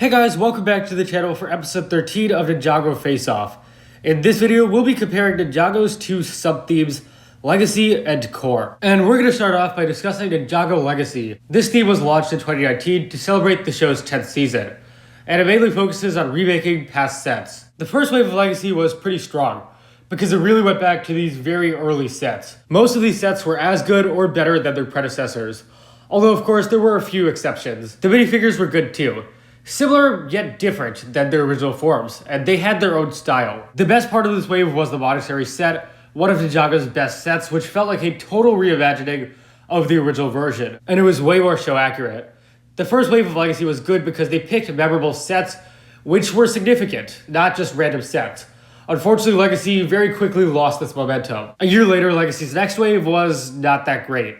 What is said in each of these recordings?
Hey guys, welcome back to the channel for episode 13 of Ninjago Face Off. In this video, we'll be comparing Ninjago's two sub-themes, Legacy and Core. And we're going to start off by discussing Ninjago Legacy. This theme was launched in 2019 to celebrate the show's 10th season, and it mainly focuses on remaking past sets. The first wave of Legacy was pretty strong, because it really went back to these very early sets. Most of these sets were as good or better than their predecessors, although of course there were a few exceptions. The minifigures were good too. Similar yet different than their original forms, and they had their own style. The best part of this wave was the Monastery set, one of Ninjago's best sets, which felt like a total reimagining of the original version, and it was way more show accurate. The first wave of Legacy was good because they picked memorable sets which were significant, not just random sets. Unfortunately, Legacy very quickly lost this momentum. A year later, Legacy's next wave was not that great,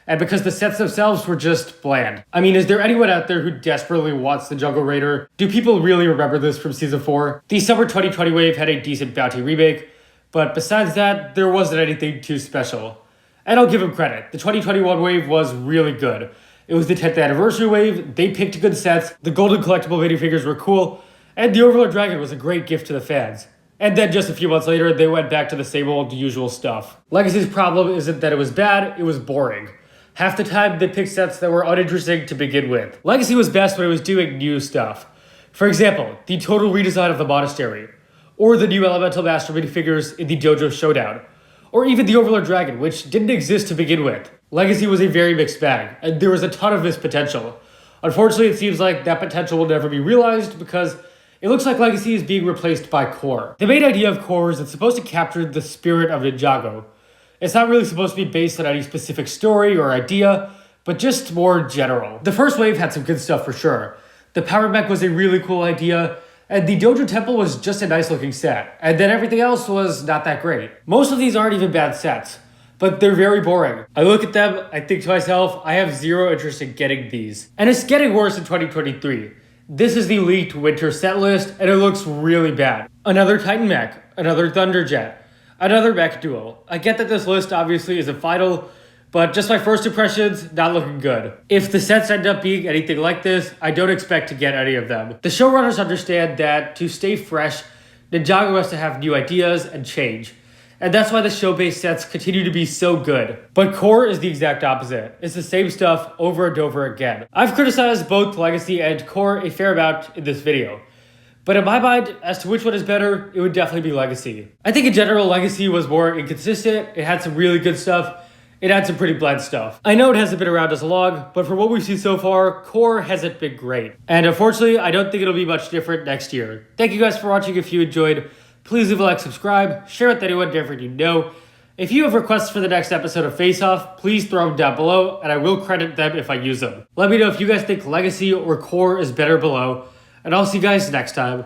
and because the sets themselves were just bland. I mean, is there anyone out there who desperately wants the Jungle Raider? Do people really remember this from Season 4? The Summer 2020 wave had a decent Bounty remake, but besides that, there wasn't anything too special. And I'll give them credit, the 2021 wave was really good. It was the 10th anniversary wave, they picked good sets, the golden collectible minifigures were cool, and the Overlord Dragon was a great gift to the fans. And then just a few months later, they went back to the same old usual stuff. Legacy's problem isn't that it was bad, it was boring. Half the time, they picked sets that were uninteresting to begin with. Legacy was best when it was doing new stuff. For example, the total redesign of the Monastery, or the new Elemental Master minifigures in the Dojo Showdown, or even the Overlord Dragon, which didn't exist to begin with. Legacy was a very mixed bag, and there was a ton of missed potential. Unfortunately, it seems like that potential will never be realized because it looks like Legacy is being replaced by Core. The main idea of Core is it's supposed to capture the spirit of Ninjago. It's not really supposed to be based on any specific story or idea, but just more general. The first wave had some good stuff for sure. The Power Mech was a really cool idea, and the Dojo Temple was just a nice looking set, and then everything else was not that great. Most of these aren't even bad sets, but they're very boring. I look at them, I think to myself, I have zero interest in getting these. And it's getting worse in 2023. This is the leaked winter set list, and it looks really bad. Another Titan Mech, another Thunderjet, another mech duel. I get that this list obviously isn't final, but just my first impressions, not looking good. If the sets end up being anything like this, I don't expect to get any of them. The showrunners understand that to stay fresh, Ninjago has to have new ideas and change. And that's why the show-based sets continue to be so good. But Core is the exact opposite. It's the same stuff over and over again. I've criticized both Legacy and Core a fair amount in this video. But in my mind, as to which one is better, it would definitely be Legacy. I think in general, Legacy was more inconsistent. It had some really good stuff. It had some pretty bland stuff. I know it hasn't been around as long, but from what we've seen so far, Core hasn't been great. And unfortunately, I don't think it'll be much different next year. Thank you guys for watching. If you enjoyed, please leave a like, subscribe, share with anyone different you know. If you have requests for the next episode of Face Off, please throw them down below, and I will credit them if I use them. Let me know if you guys think Legacy or Core is better below, and I'll see you guys next time.